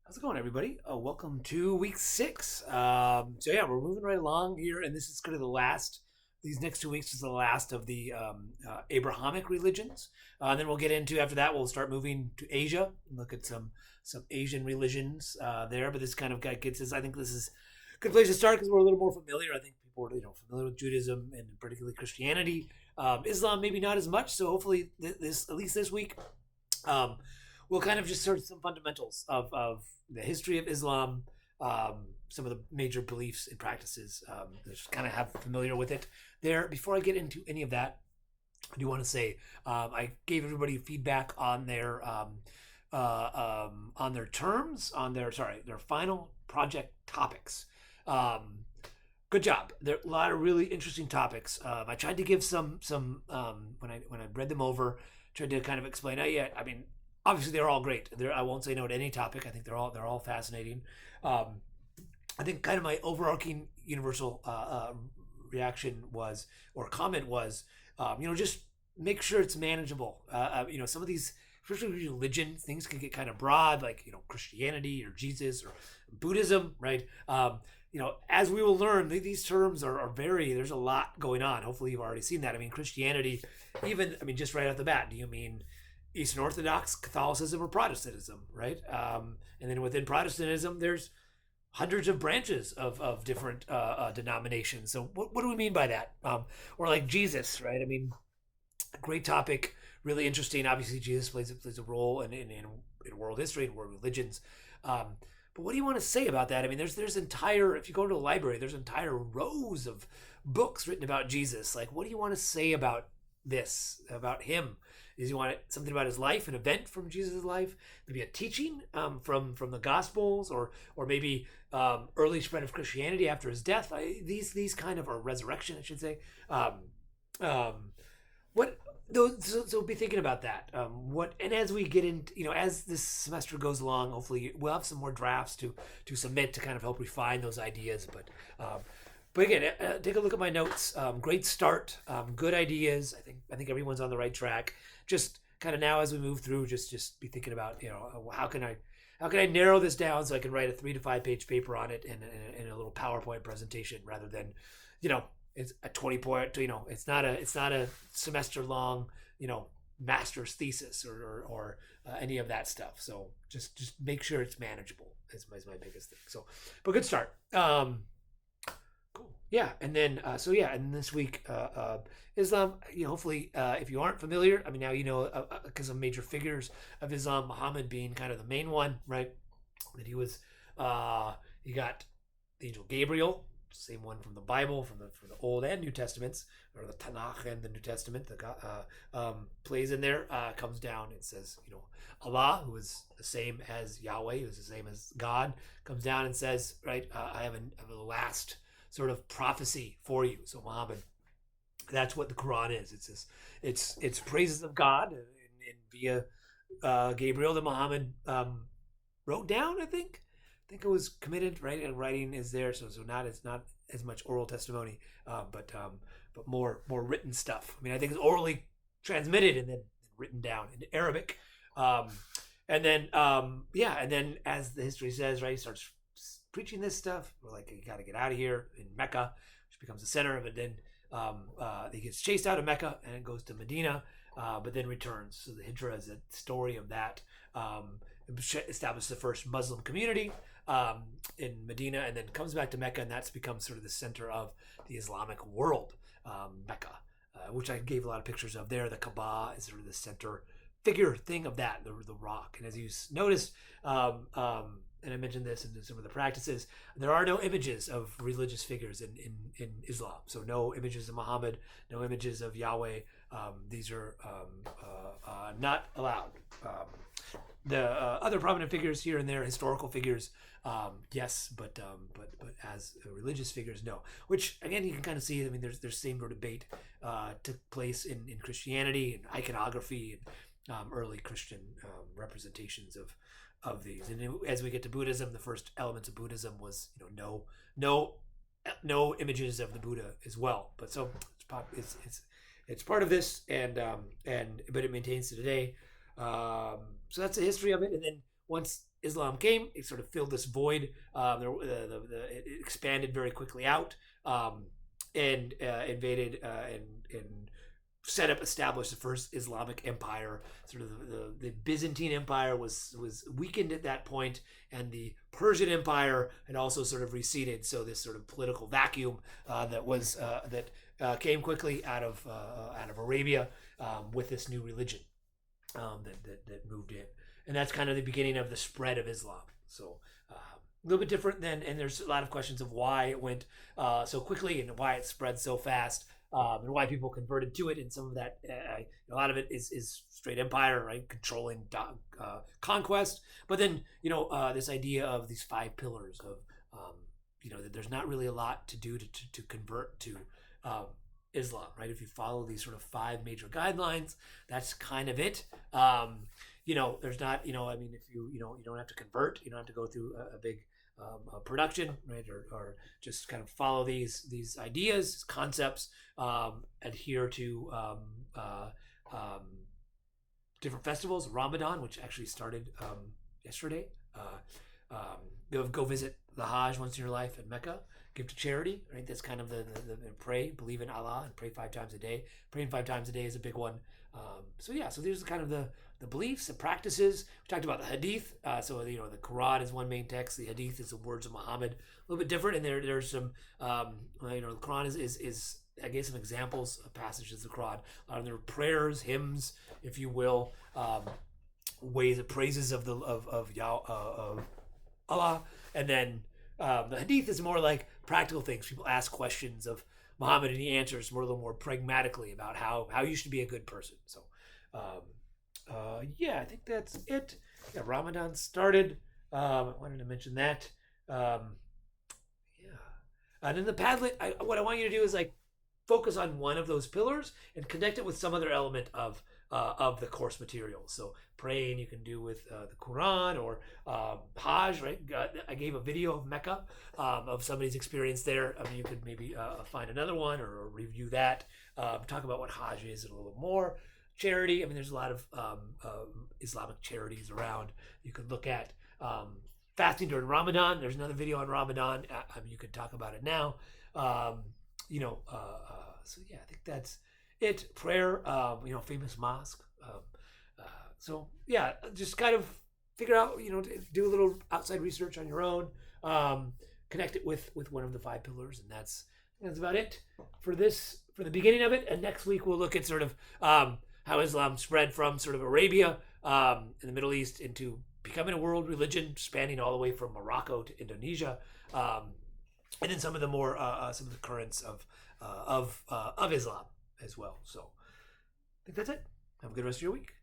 How's it going, everybody? Welcome to week 6. We're moving right along here, and this is going to be the last. These next 2 weeks is the last of the Abrahamic religions. Then we'll get into after that. We'll start moving to Asia and look at some Asian religions there. But this kind of guy gets us. I think this is a good place to start because we're a little more familiar. I think people are familiar with Judaism and particularly Christianity. Islam maybe not as much. So hopefully this at least this week. We'll kind of just sort of some fundamentals of the history of Islam, some of the major beliefs and practices. Just kind of have familiar with it there. Before I get into any of that, I do want to say I gave everybody feedback on their terms, on their final project topics. Good job. There are a lot of really interesting topics. I tried to give some when I read them over, tried to kind of explain. I mean, obviously they're all great. I won't say no to any topic. I think they're all fascinating. I think kind of my overarching universal reaction was or comment was, just make sure it's manageable. Some of these, especially religion things, can get kind of broad, like Christianity or Jesus or Buddhism, right? As we will learn, these terms are very. There's a lot going on. Hopefully, you've already seen that. I mean, Christianity, just right off the bat, do you mean Eastern Orthodox, Catholicism, or Protestantism, right? And then within Protestantism, there's hundreds of branches of different denominations. So what do we mean by that? Or like Jesus, right? I mean, great topic, really interesting. Obviously, Jesus plays a role in world history and world religions. But what do you want to say about that? I mean, there's entire, if you go to a library, there's entire rows of books written about Jesus. Like, what do you want to say about this, about him? Is you want something about his life, an event from Jesus' life, maybe a teaching from the Gospels, or maybe early spread of Christianity after his death. These kind of or resurrection, I should say. What those so be thinking about that. And as we get into as this semester goes along, hopefully we'll have some more drafts to submit to kind of help refine those ideas. But again, take a look at my notes. Great start. Good ideas. I think everyone's on the right track. Just kind of now as we move through, just be thinking about how can I narrow this down so I can write a 3 to 5 page paper on it in a little PowerPoint presentation rather than it's a 20 point. It's not a semester long master's thesis or any of that stuff. So just make sure it's manageable is my biggest thing. So, but good start. Cool. Yeah, and then and this week, Islam. Hopefully, if you aren't familiar, I mean, now because of major figures of Islam, Muhammad being kind of the main one, right? That he was, you got the angel Gabriel, same one from the Bible, from the Old and New Testaments, or the Tanakh and the New Testament. Plays in there, comes down and says, Allah, who is the same as Yahweh, who is the same as God, comes down and says, right, I have a last sort of prophecy for you. So Muhammad, that's what the Quran is. It's praises of God and via Gabriel that Muhammad wrote down. I think it was committed, right? And writing is there, so it's not as much oral testimony, but more written stuff. I mean, I think it's orally transmitted and then written down in Arabic, and then as the history says, right, he starts preaching this stuff. We're like, you got to get out of here in Mecca, which becomes the center of it. Then he gets chased out of Mecca and goes to Medina, but then returns. So the Hijra is a story of that. Established the first Muslim community in Medina, and then comes back to Mecca, and that's become sort of the center of the Islamic world. Mecca, which I gave a lot of pictures of there. The Kaaba is sort of the center figure thing of that, the rock. And as you notice, and I mentioned this in some of the practices, there are no images of religious figures in Islam. So no images of Muhammad, no images of Yahweh. These are not allowed. The other prominent figures here and there, historical figures, yes, but as religious figures, no. Which again, you can kind of see. I mean, there's same sort of debate took place in Christianity and iconography and early Christian representations of these. And as we get to Buddhism, the first elements of Buddhism was no images of the Buddha as well. But so it's part of this, but it maintains to today. So that's the history of it. And then once Islam came, it sort of filled this void. It expanded very quickly out, and invaded and established the first Islamic empire. Sort of the Byzantine Empire was weakened at that point, and the Persian Empire had also sort of receded. So this sort of political vacuum that came quickly out of Arabia with this new religion that moved in, and that's kind of the beginning of the spread of Islam. So a little bit different than, and there's a lot of questions of why it went so quickly and why it spread so fast. And why people converted to it, and some of that, a lot of it is straight empire, right, controlling conquest. But then this idea of these 5 pillars of that there's not really a lot to do to convert to Islam, right? If you follow these sort of 5 major guidelines, that's kind of it. There's not, I mean, if you don't have to convert, you don't have to go through a big production, right, or just kind of follow these ideas, concepts, adhere to different festivals. Ramadan, which actually started yesterday. Go visit the Hajj once in your life in Mecca. Give to charity, right? That's kind of the pray, believe in Allah, and pray 5 times a day. Praying 5 times a day is a big one. So these are kind of the beliefs, the practices. We talked about the Hadith. The Quran is one main text. The Hadith is the words of Muhammad. A little bit different, and there's some. The Quran is I gave some examples of passages of the Quran. A lot of their prayers, hymns, if you will, ways of praises of Allah, and then the Hadith is more like practical things. People ask questions of Muhammad, and he answers a little more pragmatically about how you should be a good person. So, I think that's it. Yeah, Ramadan started. I wanted to mention that. And in the Padlet, what I want you to do is focus on one of those pillars and connect it with some other element of the course material. So praying you can do with the Quran or Hajj, right? I gave a video of Mecca of somebody's experience there. I mean, you could maybe find another one or review that. Talk about what Hajj is a little more. Charity, I mean, there's a lot of Islamic charities around. You could look at fasting during Ramadan. There's another video on Ramadan. You could talk about it now. I think that's it. Prayer, famous mosque. Just kind of figure out, do a little outside research on your own. Connect it with one of the 5 pillars, and that's about it for the beginning of it. And next week we'll look at sort of how Islam spread from sort of Arabia in the Middle East into becoming a world religion, spanning all the way from Morocco to Indonesia, and then some of the more some of the currents of Islam as well. So I think that's it. Have a good rest of your week.